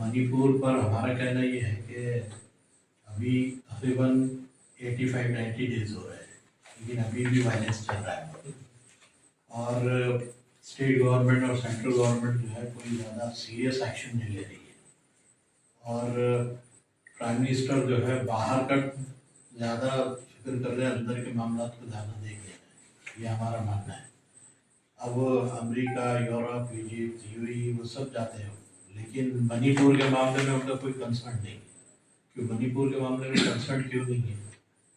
मणिपुर पर हमारा कहना ये है कि अभी तकरीबन 85-90 डेज हो रहे हैं, लेकिन अभी भी वायलेंस चल रहा है। और स्टेट गवर्नमेंट और सेंट्रल गवर्नमेंट जो है कोई ज़्यादा सीरियस एक्शन नहीं ले रही है। और प्राइम मिनिस्टर जो है बाहर का ज़्यादा फिक्र कर रहे हैं, अंदर के मामला को ज़्यादा देख रहे हैं, ये हमारा मानना है। अब अमेरिका, यूरोप, इजिप्ट, यूएई वो सब जाते हैं, लेकिन मणिपुर के मामले में उनका कोई कंसर्न नहीं है। क्यों मणिपुर के मामले में कंसर्न क्यों नहीं है?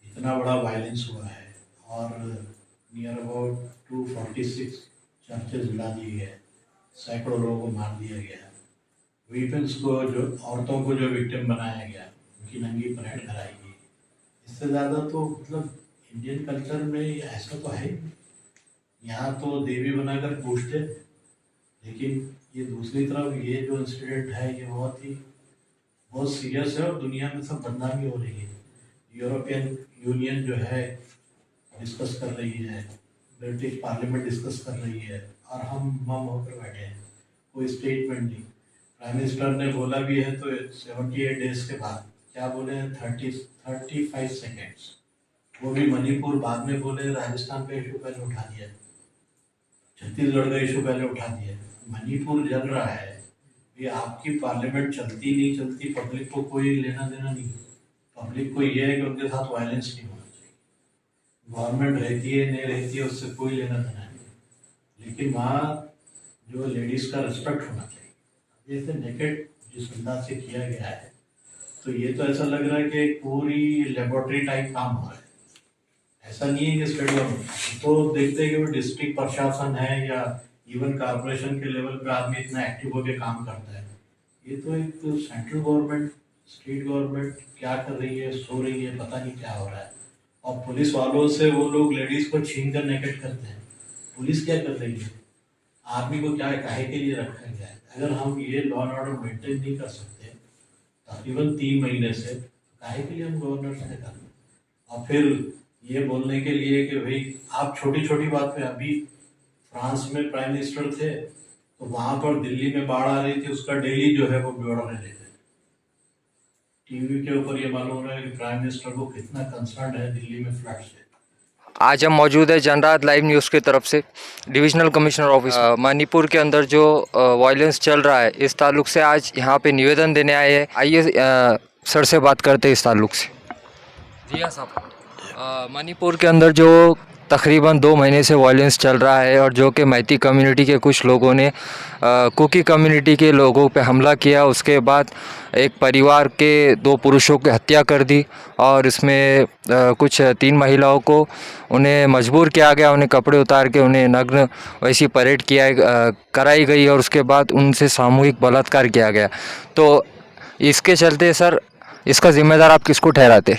इतना बड़ा वायलेंस हुआ है और नियर अबाउट 246 चर्चेज जला दिए गए, सैकड़ों लोगों को मार दिया गया, वीपन्स को जो औरतों को जो विक्टिम बनाया गया उनकी नंगी परेड कराई गई। इससे ज़्यादा तो मतलब इंडियन कल्चर में ऐसा तो है। यहाँ तो देवी बनाकर पूछते, लेकिन ये दूसरी तरफ ये जो इंसिडेंट है ये बहुत सीरियस है और दुनिया में सब बदनामी हो रही है। यूरोपियन यूनियन जो है डिस्कस कर रही है, ब्रिटिश पार्लियामेंट डिस्कस कर रही है और हम मम होकर बैठे हैं, कोई स्टेटमेंट नहीं। प्राइम मिनिस्टर ने बोला भी है तो 78 डेज के बाद क्या बोले हैं, 35 सेकेंड्स, वो भी मणिपुर बाद में बोले। राजस्थान का इशू पहले उठा दिया, छत्तीसगढ़ का इशू पहले उठा दिया, मणिपुर जल रहा है। ये आपकी पार्लियामेंट चलती नहीं चलती, पब्लिक को कोई लेना देना नहीं। पब्लिक को ये है कि उनके साथ वायलेंस नहीं होना चाहिए। गवर्नमेंट रहती है नहीं रहती है उससे कोई लेना देना नहीं, लेकिन वहाँ जो लेडीज़ का रिस्पेक्ट होना चाहिए। जैसे नेकेड जिस अंदाज से किया गया है तो ये तो ऐसा लग रहा है कि पूरी लेबोरेटरी टाइप काम हो रहा है। ऐसा नहीं है कि स्टेट गवर्नमेंट तो देखते हैं कि वो डिस्ट्रिक्ट प्रशासन है या इवन कॉर्पोरेशन के लेवल पे आदमी इतना एक्टिव होकर काम करता है। ये तो एक तो सेंट्रल गवर्नमेंट, स्टेट गवर्नमेंट क्या कर रही है, सो रही है, पता नहीं क्या हो रहा है। और पुलिस वालों से वो लोग लेडीज़ को छीन कर नेकेट करते हैं। पुलिस क्या कर रही है? आर्मी को क्या काहे के लिए रखा गया है? अगर हम ये लॉ एंड ऑर्डर मेंटेन नहीं कर सकते तकरीबन 3 महीने से, काहे के लिए हम गवर्नर से करना? और फिर ये बोलने के लिए कि भाई आप छोटी छोटी बात पे, अभी फ्रांस में प्राइम मिनिस्टर थे तो वहां पर दिल्ली में बाढ़ आ रही थी, उसका डेली जो है वो ब्यौरा ले लेते। टीवी के ऊपर ये मालूम हो रहा है कि प्राइम मिनिस्टर को कितना कंसर्न है दिल्ली में फ्लड से। आज हम मौजूद है जनरात लाइव न्यूज़ की तरफ से डिविजनल कमिश्नर ऑफिस मणिपुर के अंदर जो वायलेंस चल रहा है इस ताल्लुक से आज यहाँ पे निवेदन देने आए हैं। आइए सर से बात करते हैं इस ताल्लुक से। जी हाँ साहब, मणिपुर के अंदर जो तकरीबन 2 महीने से वायलेंस चल रहा है और जो कि मैती कम्युनिटी के कुछ लोगों ने कुकी कम्युनिटी के लोगों पे हमला किया, उसके बाद एक परिवार के 2 पुरुषों की हत्या कर दी और इसमें कुछ 3 महिलाओं को उन्हें मजबूर किया गया, उन्हें कपड़े उतार के उन्हें नग्न वैसी परेड कराई गई और उसके बाद उनसे सामूहिक बलात्कार किया गया। तो इसके चलते सर इसका जिम्मेदार आप किसको ठहराते?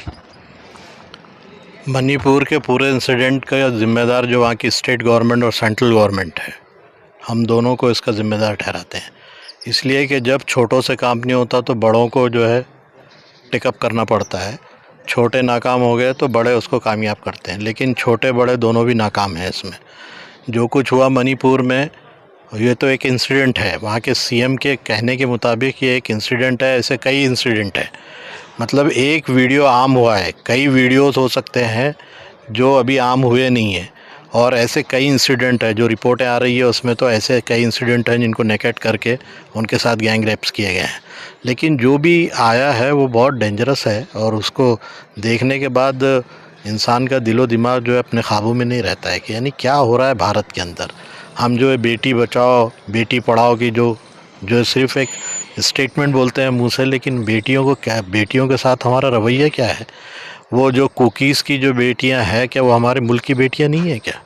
मणिपुर के पूरे इंसिडेंट का ज़िम्मेदार जो वहाँ की स्टेट गवर्नमेंट और सेंट्रल गवर्नमेंट है, हम दोनों को इसका ज़िम्मेदार ठहराते हैं। इसलिए कि जब छोटों से काम नहीं होता तो बड़ों को जो है टिकअप करना पड़ता है। छोटे नाकाम हो गए तो बड़े उसको कामयाब करते हैं, लेकिन छोटे बड़े दोनों भी नाकाम हैं इसमें। जो कुछ हुआ मणिपुर में ये तो एक इंसिडेंट है, वहाँ के सीएम के कहने के मुताबिक ये एक इंसिडेंट है, ऐसे कई इंसिडेंट है। मतलब एक वीडियो आम हुआ है, कई वीडियोस हो सकते हैं जो अभी आम हुए नहीं हैं, और ऐसे कई इंसिडेंट है जो रिपोर्टें आ रही है उसमें तो ऐसे कई इंसिडेंट हैं जिनको नेकेट करके उनके साथ गैंग रेप्स किए गए हैं। लेकिन जो भी आया है वो बहुत डेंजरस है और उसको देखने के बाद इंसान का दिलो दिमाग जो है अपने काबू में नहीं रहता है कि यानी क्या हो रहा है भारत के अंदर। हम जो है बेटी बचाओ बेटी पढ़ाओ की जो सिर्फ एक स्टेटमेंट बोलते हैं मुंह से, लेकिन बेटियों को क्या, बेटियों के साथ हमारा रवैया क्या है? वो जो कुकीज़ की जो बेटियां हैं क्या वो हमारे मुल्क की बेटियां नहीं है क्या?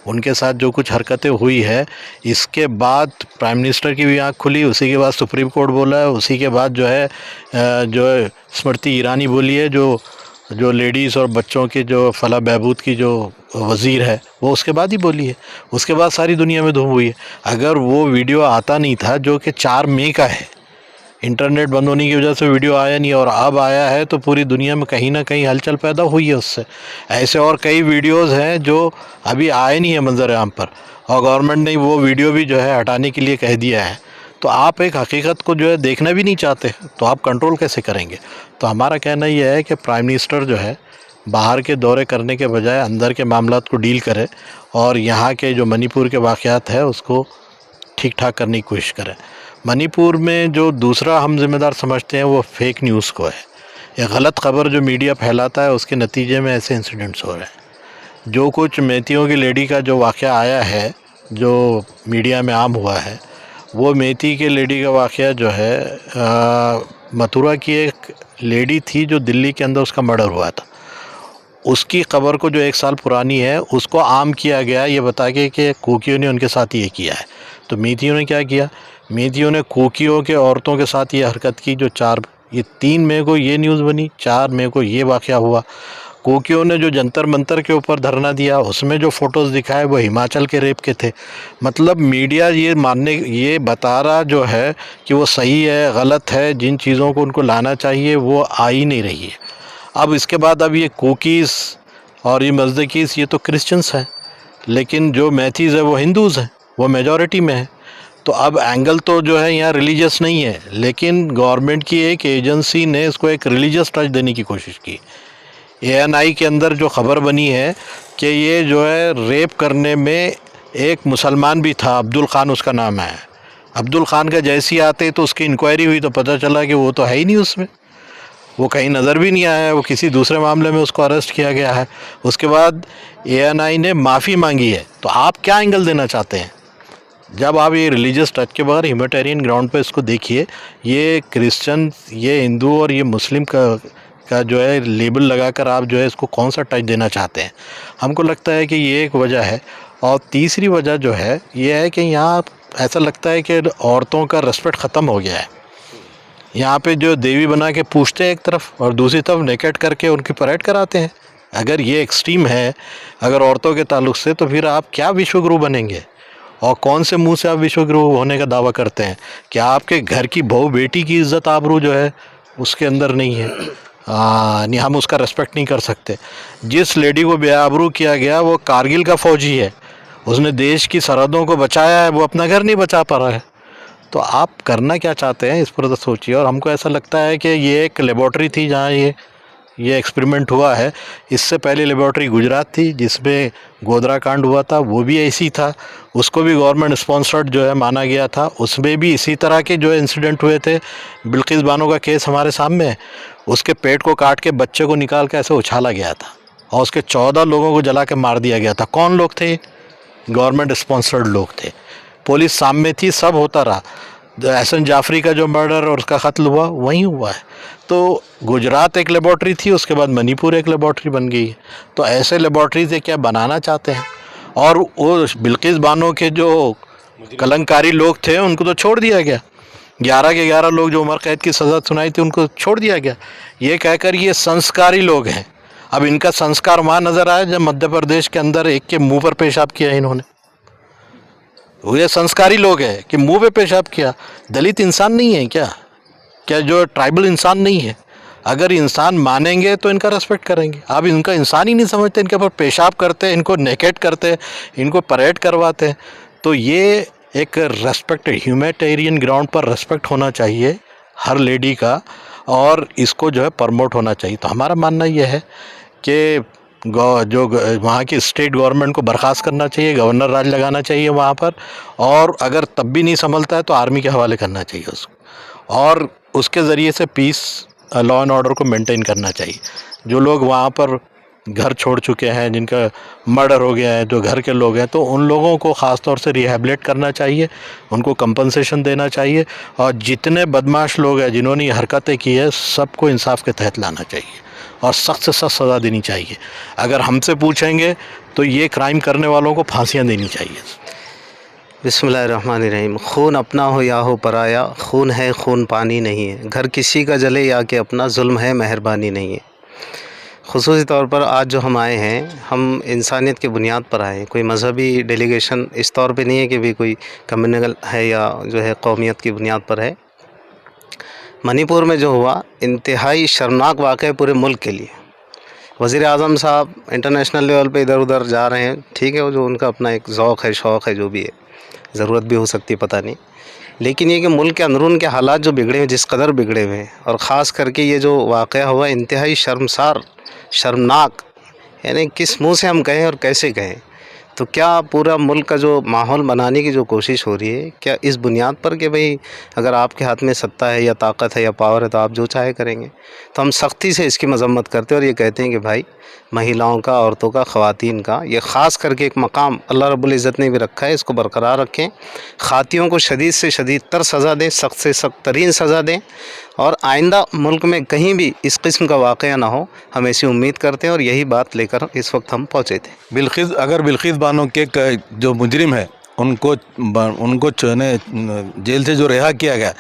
उनके साथ जो कुछ हरकतें हुई है, इसके बाद प्राइम मिनिस्टर की भी आँख खुली, उसी के बाद सुप्रीम कोर्ट बोला है, उसी के बाद जो है स्मृति ईरानी बोली है, जो लेडीज़ और बच्चों के जो फलाह बहबूद की जो वज़ीर है वो उसके बाद ही बोली है। उसके बाद सारी दुनिया में धूम हुई है। अगर वो वीडियो आता नहीं था जो कि 4 मई का है, इंटरनेट बंद होने की वजह से वीडियो आया नहीं और अब आया है तो पूरी दुनिया में कहीं ना कहीं हलचल पैदा हुई है उससे। ऐसे और कई वीडियोस हैं जो अभी आए नहीं है मंजर आम पर, और गवर्नमेंट ने वो वीडियो भी जो है हटाने के लिए कह दिया है। तो आप एक हकीकत को जो है देखना भी नहीं चाहते, तो आप कंट्रोल कैसे करेंगे। तो हमारा कहना यह है कि प्राइम मिनिस्टर जो है बाहर के दौरे करने के बजाय अंदर के मामलात को डील करे और यहाँ के जो मणिपुर के वाक़यात है उसको ठीक ठाक करने की कोशिश करें। मणिपुर में जो दूसरा हम जिम्मेदार समझते हैं वो फेक न्यूज़ को है। ये गलत खबर जो मीडिया फैलाता है उसके नतीजे में ऐसे इंसिडेंट्स हो रहे हैं। जो कुछ मेथियों की लेडी का जो वाक़या आया है जो मीडिया में आम हुआ है, वो मेथी के लेडी का वाक़या जो है मथुरा की एक लेडी थी जो दिल्ली के अंदर उसका मर्डर हुआ था, उसकी खबर को जो 1 साल पुरानी है उसको आम किया गया ये बता के कि कुकियों ने उनके साथ ये किया है। तो मेथियों ने क्या किया, मेथियों ने कुकियों के औरतों के साथ ये हरकत की जो 3 मई को ये न्यूज़ बनी, 4 मई को ये वाक़या हुआ। कुकियों ने जो जंतर मंतर के ऊपर धरना दिया उसमें जो फ़ोटोज़ दिखाए वो हिमाचल के रेप के थे। मतलब मीडिया ये बता रहा जो है कि वो सही है गलत है, जिन चीज़ों को उनको लाना चाहिए वो आ ही नहीं रही है। अब इसके बाद अब ये कुकीज़ और ये मज़दकीज़ ये तो क्रिश्चियंस हैं, लेकिन जो मैथीज़ है वो हिंदूज़ हैं, वो मेजॉरिटी में है। तो अब एंगल तो जो है यहाँ रिलीजियस नहीं है, लेकिन गवर्नमेंट की एक एजेंसी ने इसको एक रिलीजियस टच देने की कोशिश की। ANI के अंदर जो ख़बर बनी है कि ये जो है रेप करने में एक मुसलमान भी था, अब्दुल ख़ान उसका नाम है। अब्दुल ख़ान का जैसी आते तो उसकी इंक्वायरी हुई तो पता चला कि वो तो है ही नहीं, उसमें वो कहीं नज़र भी नहीं आया है, वो किसी दूसरे मामले में उसको अरेस्ट किया गया है। उसके बाद ANI ने माफ़ी मांगी है। तो आप क्या एंगल देना चाहते हैं जब आप ये रिलीजियस टच के बगैर ह्यूमैनिटेरियन ग्राउंड पे इसको देखिए। ये क्रिश्चियन, ये हिंदू और ये मुस्लिम का जो है लेबल लगाकर आप जो है इसको कौन सा टच देना चाहते हैं। हमको लगता है कि ये एक वजह है। और तीसरी वजह जो है ये है कि यहाँ ऐसा लगता है कि औरतों का रेस्पेक्ट ख़त्म हो गया है। यहाँ पे जो देवी बना के पूछते हैं एक तरफ और दूसरी तरफ नेकेट करके उनकी परेड कराते हैं। अगर ये एक्सट्रीम है अगर औरतों के ताल्लुक से, तो फिर आप क्या विश्वगुरु बनेंगे और कौन से मुंह से आप विश्वगुरु होने का दावा करते हैं। क्या आपके घर की बहू बेटी की इज़्ज़त आबरू जो है उसके अंदर नहीं है, नहीं हम उसका रेस्पेक्ट नहीं कर सकते। जिस लेडी को बेआबरू किया गया वो कारगिल का फ़ौजी है, उसने देश की सरहदों को बचाया है, वो अपना घर नहीं बचा पा रहा है। तो आप करना क्या चाहते हैं इस पर तो सोचिए। और हमको ऐसा लगता है कि ये एक लेबॉर्ट्री थी जहाँ ये एक्सपेरिमेंट हुआ है। इससे पहले लेबॉर्ट्री गुजरात थी जिसमें गोधरा कांड हुआ था, वो भी ऐसी था, उसको भी गवर्नमेंट स्पॉन्सर्ड जो है माना गया था। उसमें भी इसी तरह के जो इंसिडेंट हुए थे। बिल्किस बानो का केस हमारे सामने है, उसके पेट को काट के बच्चे को निकाल के ऐसे उछाला गया था और उसके 14 लोगों को जला के मार दिया गया था। कौन लोग थे? गवर्नमेंट स्पॉन्सर्ड लोग थे, पुलिस सामने थी, सब होता रहा। एहसन जाफरी का जो मर्डर और उसका कत्ल हुआ वहीं हुआ है। तो गुजरात एक लेबॉर्ट्री थी, उसके बाद मणिपुर एक लेबॉर्ट्री बन गई है। तो ऐसे लेबॉर्ट्री से क्या बनाना चाहते हैं। और वो बिल्किस बानो के जो कलंकारी लोग थे उनको तो छोड़ दिया गया, 11 के 11 लोग जो उम्र कैद की सज़ा सुनाई थी उनको छोड़ दिया गया, ये कहकर ये संस्कारी लोग हैं। अब इनका संस्कार वहाँ नज़र आया जब मध्य प्रदेश के अंदर एक के मुंह पर पेशाब किया इन्होंने। ये संस्कारी लोग हैं कि मुंह पे पेशाब किया। दलित इंसान नहीं है क्या? क्या जो ट्राइबल इंसान नहीं है? अगर इंसान मानेंगे तो इनका रेस्पेक्ट करेंगे। आप इनका इंसान ही नहीं समझते, इनके ऊपर पेशाब करते हैं, इनको नेकेट करते हैं, इनको परेड करवाते हैं। तो ये एक रेस्पेक्ट, ह्यूमैनिटेरियन ग्राउंड पर रेस्पेक्ट होना चाहिए हर लेडी का, और इसको जो है प्रमोट होना चाहिए। तो हमारा मानना यह है कि जो वहाँ की स्टेट गवर्नमेंट को बर्खास्त करना चाहिए, गवर्नर राज लगाना चाहिए वहाँ पर, और अगर तब भी नहीं संभलता है तो आर्मी के हवाले करना चाहिए उसको, और उसके ज़रिए से पीस, लॉ एंड ऑर्डर को मेंटेन करना चाहिए। जो लोग वहाँ पर घर छोड़ चुके हैं, जिनका मर्डर हो गया है, जो घर के लोग हैं, तो उन लोगों को ख़ास तौर से रिहेबिलिट करना चाहिए, उनको कंपनसेशन देना चाहिए, और जितने बदमाश लोग हैं जिन्होंने ये हरकतें की है सबको इंसाफ के तहत लाना चाहिए और सख्त से सख्त सज़ा देनी चाहिए। अगर हमसे पूछेंगे तो ये क्राइम करने वालों को फांसियाँ देनी चाहिए। बिस्मिल्लाहिर्रहमानिर्रहीम। खून अपना हो या हो पराया, खून है खून पानी नहीं है, घर किसी का जले या कि अपना, जुल्म है मेहरबानी नहीं है। ख़ुसूसी तौर पर आज जो हम आए हैं, हम इंसानियत की बुनियाद पर आए हैं। कोई मजहबी डेलीगेशन इस तौर पे नहीं है कि भी कोई कम्युनल है या जो है कौमियत की बुनियाद पर है। मणिपुर में जो हुआ इंतहाई शर्मनाक वाक़या पूरे मुल्क के लिए। वज़ीर आज़म साहब इंटरनेशनल लेवल पे इधर उधर जा रहे हैं, ठीक है, वो जो उनका अपना एक ज़ौक़ है, शौक़ है, जो भी है, ज़रूरत भी हो सकती है, पता नहीं। लेकिन ये कि मुल्क के अंदरून के हालात जो बिगड़े हुए, जिस कदर बिगड़े हुए हैं, और ख़ास करके ये जो वाक़या हुआ इंतहाई शर्मसार, शर्मनाक, यानी किस मुंह से हम कहें और कैसे कहें। तो क्या पूरा मुल्क का जो माहौल बनाने की जो कोशिश हो रही है, क्या इस बुनियाद पर कि भाई अगर आपके हाथ में सत्ता है या ताकत है या पावर है तो आप जो चाहे करेंगे। तो हम सख्ती से इसकी मजम्मत करते हैं और ये कहते हैं कि भाई महिलाओं का, औरतों का, ख़वातीन का ये ख़ास करके एक मकाम अल्लाह रब्बुल इज़्ज़त ने भी रखा है, इसको बरकरार रखें। खातियों को शदीद से शदीद तर सज़ा दें, सख्त से सख्त तरीन सज़ा दें, और आइंदा मुल्क में कहीं भी इस किस्म का वाक़या ना हो, हम ऐसी उम्मीद करते हैं और यही बात लेकर इस वक्त हम पहुँचे थे। बिल्किस बानो के जो मुजरिम है उनको जेल से जो रिहा किया गया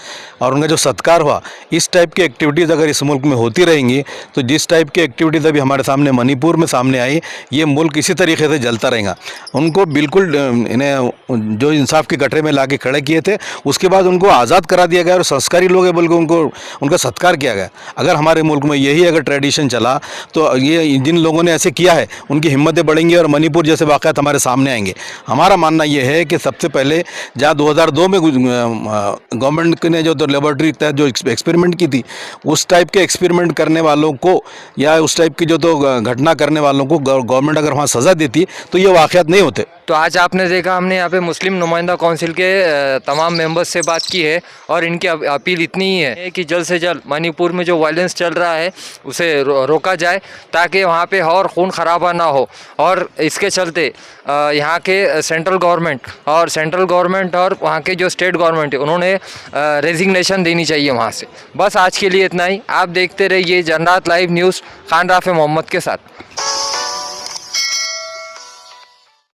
और उनका जो सत्कार हुआ, इस टाइप की एक्टिविटीज़ अगर इस मुल्क में होती रहेंगी तो जिस टाइप की एक्टिविटीज़ अभी हमारे सामने मणिपुर में सामने आई, ये मुल्क इसी तरीके से जलता रहेगा। उनको बिल्कुल इन्हें जो इंसाफ के गठरे में ला के खड़े किए थे, उसके बाद उनको आज़ाद करा दिया गया और संस्कारी लोग हैं बोल के उनका सत्कार किया गया। अगर हमारे मुल्क में यही अगर ट्रेडिशन चला तो ये जिन लोगों ने ऐसे किया है उनकी हिम्मतें बढ़ेंगी और मणिपुर जैसे वाक़यात हमारे सामने आएंगे। हमारा मानना ये है कि सबसे पहले जहाँ 2002 में गवर्नमेंट ने जो लेबोरेटरी तहत जो एक्सपेरिमेंट की थी, उस टाइप के एक्सपेरिमेंट करने वालों को या उस टाइप की जो घटना करने वालों को गवर्नमेंट अगर वहाँ सज़ा देती तो ये वाक़यात नहीं होते। तो आज आपने देखा हमने यहाँ पे मुस्लिम नुमाइंदा काउंसिल के तमाम मेंबर्स से बात की है और इनकी अपील इतनी ही है कि जल्द से जल्द मणिपुर में जो वायलेंस चल रहा है उसे रोका जाए, ताकि वहाँ पे और खून खराबा ना हो। और इसके चलते यहाँ के सेंट्रल गवर्नमेंट और वहाँ के जो स्टेट गवर्नमेंट है उन्होंने रेजिग्नेशन देनी चाहिए वहाँ से। बस आज के लिए इतना ही। आप देखते रहिए जनरात लाइव न्यूज़ खान राफे मोहम्मद के साथ।